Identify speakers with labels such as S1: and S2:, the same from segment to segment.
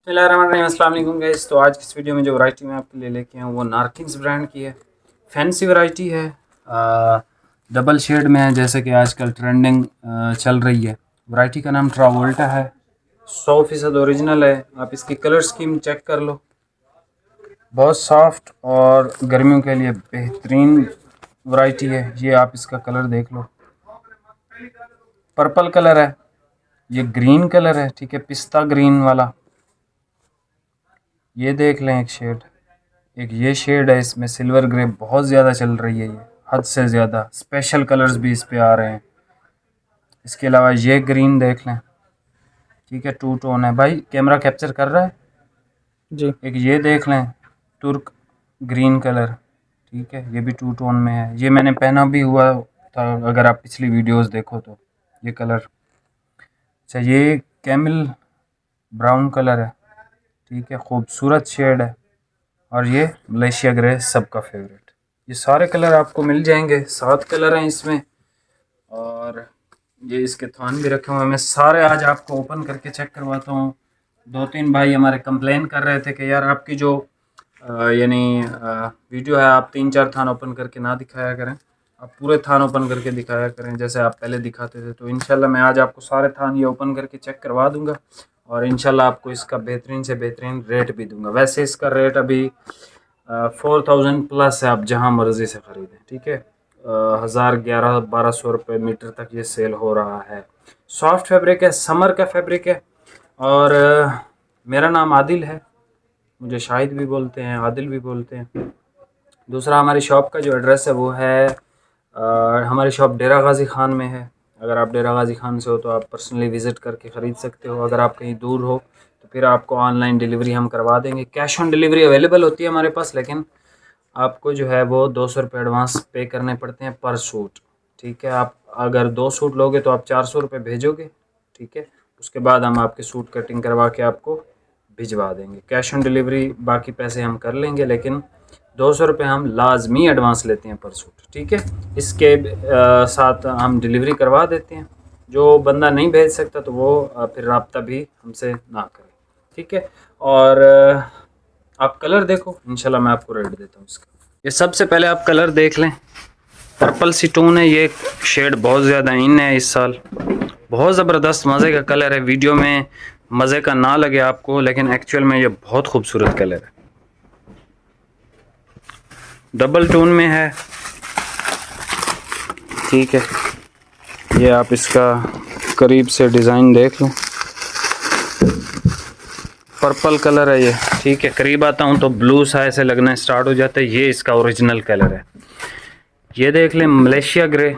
S1: अस्सलाम वालेकुम गाइस। तो आज की इस वीडियो में जो वैरायटी मैं आपके लिए लेके आया हूँ वो नारकिंस ब्रांड की है। फैंसी वैरायटी है, डबल शेड में है, जैसे कि आजकल ट्रेंडिंग चल रही है। वैरायटी का नाम ट्रावोल्टा है, 100% ओरिजिनल है। आप इसकी कलर स्कीम चेक कर लो, बहुत सॉफ्ट और गर्मियों के लिए बेहतरीन वैरायटी है। ये आप इसका कलर देख लो, पर्पल कलर है, ये ग्रीन कलर है, ठीक है, पिस्ता ग्रीन वाला। ये देख लें एक शेड, एक ये शेड है, इसमें सिल्वर ग्रे बहुत ज़्यादा चल रही है, ये हद से ज़्यादा। स्पेशल कलर्स भी इस पे आ रहे हैं। इसके अलावा ये ग्रीन देख लें, ठीक है, टू टोन है। भाई कैमरा कैप्चर कर रहा है
S2: जी।
S1: एक ये देख लें, तुर्क ग्रीन कलर, ठीक है, ये भी टू टोन में है। ये मैंने पहना भी हुआ था, अगर आप पिछली वीडियोस देखो तो। ये कलर, अच्छा, ये कैमल ब्राउन कलर है, ठीक है, खूबसूरत शेड है। और ये मलेशिया ग्रे सबका फेवरेट। ये सारे कलर आपको मिल जाएंगे, 7 कलर हैं इसमें। और ये इसके थान भी रखे हुए हैं। मैं सारे आज आपको ओपन करके चेक करवाता हूँ। 2-3 भाई हमारे कंप्लेन कर रहे थे कि यार आपकी जो वीडियो है, आप 3-4 थान ओपन करके ना दिखाया करें, आप पूरे थान ओपन करके दिखाया करें जैसे आप पहले दिखाते थे। तो इंशाल्लाह मैं आज आपको सारे थान ये ओपन करके चेक करवा दूंगा और इंशाल्लाह आपको इसका बेहतरीन से बेहतरीन रेट भी दूंगा। वैसे इसका रेट अभी 4000 प्लस है, आप जहां मर्ज़ी से ख़रीदें, ठीक है। 1000, 1100, 1200 रुपये मीटर तक ये सेल हो रहा है। सॉफ्ट फैब्रिक है, समर का फैब्रिक है। और मेरा नाम आदिल है, मुझे शाहिद भी बोलते हैं, आदिल भी बोलते हैं। दूसरा, हमारी शॉप का जो एड्रेस है वो है हमारी शॉप डेरा गाजी खान में है। अगर आप डेरा गाजी खान से हो तो आप पर्सनली विज़िट करके ख़रीद सकते हो। अगर आप कहीं दूर हो तो फिर आपको ऑनलाइन डिलीवरी हम करवा देंगे। कैश ऑन डिलीवरी अवेलेबल होती है हमारे पास, लेकिन आपको जो है वो 200 रुपये एडवांस पे करने पड़ते हैं पर सूट, ठीक है। आप अगर 2 सूट लोगे तो आप 400 रुपये भेजोगे, ठीक है। उसके बाद हम आपके सूट कटिंग करवा के आपको भिजवा देंगे। कैश ऑन डिलीवरी बाकी पैसे हम कर लेंगे, लेकिन 200 रुपये हम लाजमी एडवांस लेते हैं पर सूट, ठीक है। इसके साथ हम डिलीवरी करवा देते हैं। जो बंदा नहीं भेज सकता तो वो फिर रब्ता भी हमसे ना करे, ठीक है। और आप कलर देखो, इंशाल्लाह मैं आपको रेट देता हूँ इसका। ये सबसे पहले आप कलर देख लें, पर्पल सी टोन है, ये शेड बहुत ज़्यादा इन है इस साल। बहुत ज़बरदस्त मज़े का कलर है। वीडियो में मज़े का ना लगे आपको, लेकिन एक्चुअल में ये बहुत खूबसूरत कलर है। डबल टोन में है, ठीक है। ये आप इसका करीब से डिज़ाइन देख लो, पर्पल कलर है ये, ठीक है। करीब आता हूँ तो ब्लू सा ऐसे लगना स्टार्ट हो जाता है। ये इसका ओरिजिनल कलर है। ये देख लें, मलेशिया ग्रे।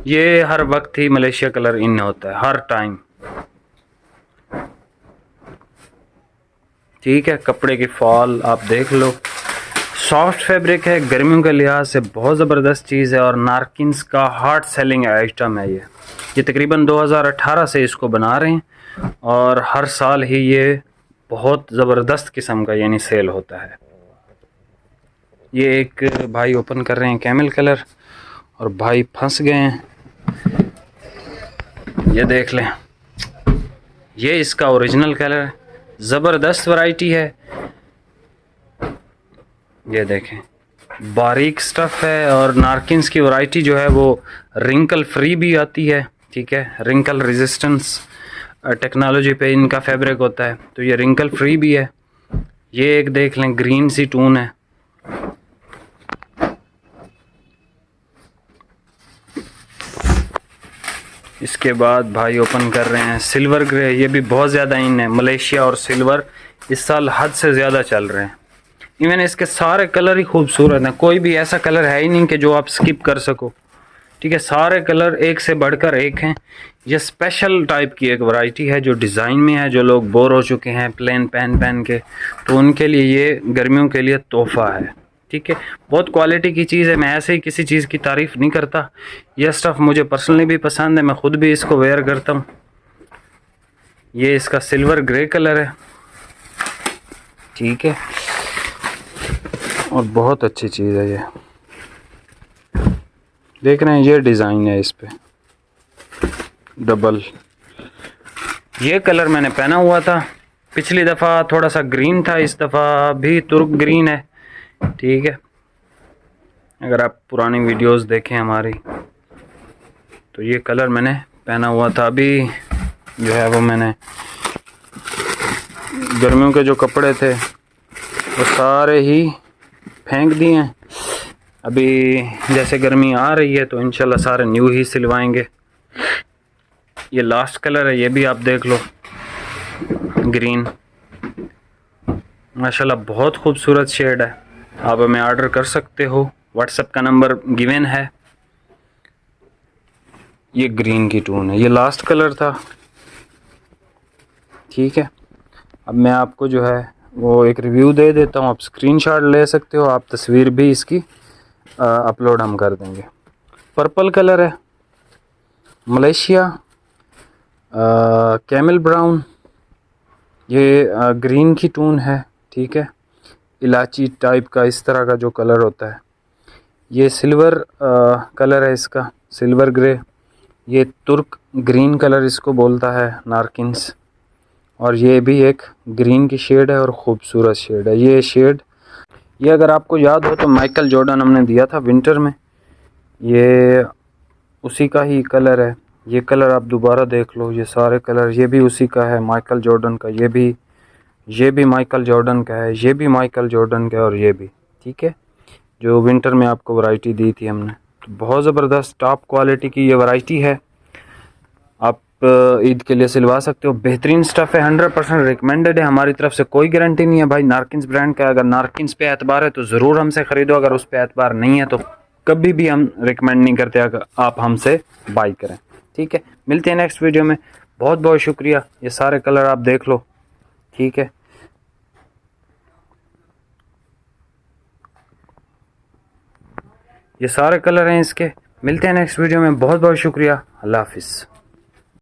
S1: ये हर वक्त ही मलेशिया कलर इन होता है, हर टाइम, ठीक है। कपड़े की फॉल आप देख लो, सॉफ्ट फैब्रिक है, गर्मियों के लिहाज से बहुत ज़बरदस्त चीज़ है। और नारकिन्स का हार्ड सेलिंग आइटम है ये तकरीबन 2018 से इसको बना रहे हैं और हर साल ही ये बहुत ज़बरदस्त किस्म का यानी सेल होता है। ये एक भाई ओपन कर रहे हैं कैमल कलर और भाई फंस गए हैं। ये देख लें, ये इसका ओरिजिनल कलर है, ज़बरदस्त वैरायटी है। ये देखें, बारीक स्टफ़ है। और नारकिन्स की वैरायटी जो है वो रिंकल फ्री भी आती है, ठीक है। रिंकल रेजिस्टेंस टेक्नोलॉजी पे इनका फैब्रिक होता है, तो ये रिंकल फ्री भी है। ये एक देख लें, ग्रीन सी टून है। इसके बाद भाई ओपन कर रहे हैं सिल्वर ग्रे। ये भी बहुत ज़्यादा इन है, मलेशिया और सिल्वर इस साल हद से ज़्यादा चल रहे हैं। इवन इसके सारे कलर ही खूबसूरत हैं, कोई भी ऐसा कलर है ही नहीं कि जो आप स्किप कर सको, ठीक है। सारे कलर एक से बढ़कर एक हैं। ये स्पेशल टाइप की एक वैरायटी है जो डिज़ाइन में है। जो लोग बोर हो चुके हैं प्लेन पहन के, तो उनके लिए ये गर्मियों के लिए तोहफ़ा है, ठीक है। बहुत क्वालिटी की चीज़ है। मैं ऐसे ही किसी चीज़ की तारीफ़ नहीं करता। यह स्टफ़ मुझे पर्सनली भी पसंद है, मैं ख़ुद भी इसको वेयर करता हूँ। ये इसका सिल्वर ग्रे कलर है, ठीक है, और बहुत अच्छी चीज़ है। ये देख रहे हैं, ये डिज़ाइन है इस पे डबल। ये कलर मैंने पहना हुआ था, पिछली दफ़ा थोड़ा सा ग्रीन था, इस दफ़ा भी तुर्क ग्रीन है। ठीक है, अगर आप पुरानी वीडियोस देखें हमारी तो ये कलर मैंने पहना हुआ था। अभी जो है वो मैंने गर्मियों के जो कपड़े थे वो सारे ही फेंक दिए हैं। अभी जैसे गर्मी आ रही है तो इंशाल्लाह सारे न्यू ही सिलवाएंगे। ये लास्ट कलर है, ये भी आप देख लो, ग्रीन, माशाल्लाह बहुत खूबसूरत शेड है। आप हमें ऑर्डर कर सकते हो, व्हाट्सएप का नंबर गिवन है। ये ग्रीन की टून है, ये लास्ट कलर था। ठीक है, अब मैं आपको जो है वो एक रिव्यू दे देता हूँ, आप स्क्रीनशॉट ले सकते हो, आप तस्वीर भी इसकी अपलोड हम कर देंगे। पर्पल कलर है, मलेशिया, कैमल ब्राउन, ये ग्रीन की टून है। ठीक है, इलायची टाइप का इस तरह का जो कलर होता है। ये सिल्वर कलर है इसका, सिल्वर ग्रे। ये तुर्क ग्रीन कलर इसको बोलता है, नारकिन्स। और ये भी एक ग्रीन की शेड है और ख़ूबसूरत शेड है ये शेड। ये अगर आपको याद हो तो माइकल जॉर्डन हमने दिया था विंटर में, ये उसी का ही कलर है। ये कलर आप दोबारा देख लो, ये सारे कलर ये भी उसी का है, माइकल जॉर्डन का। ये भी माइकल जॉर्डन का है, ये भी माइकल जॉर्डन का है, और ये भी। ठीक है, जो विंटर में आपको वैरायटी दी थी हमने, तो बहुत ज़बरदस्त टॉप क्वालिटी की ये वैरायटी है। आप ईद के लिए सिलवा सकते हो, बेहतरीन स्टफ़ है, 100% रिकमेंडेड है। हमारी तरफ से कोई गारंटी नहीं है भाई नारकिन्स ब्रांड का। अगर नारकिन्स पे एतबार है तो ज़रूर हमसे ख़रीदो, अगर उस पे एतबार नहीं है तो कभी भी हम रिकमेंड नहीं करते अगर आप हमसे बाई करें। ठीक है, मिलते हैं नेक्स्ट वीडियो में। बहुत बहुत शुक्रिया। ये सारे कलर आप देख लो। ठीक है, ये सारे कलर हैं इसके। मिलते हैं नेक्स्ट वीडियो में। बहुत बहुत शुक्रिया। अल्लाह हाफिज़।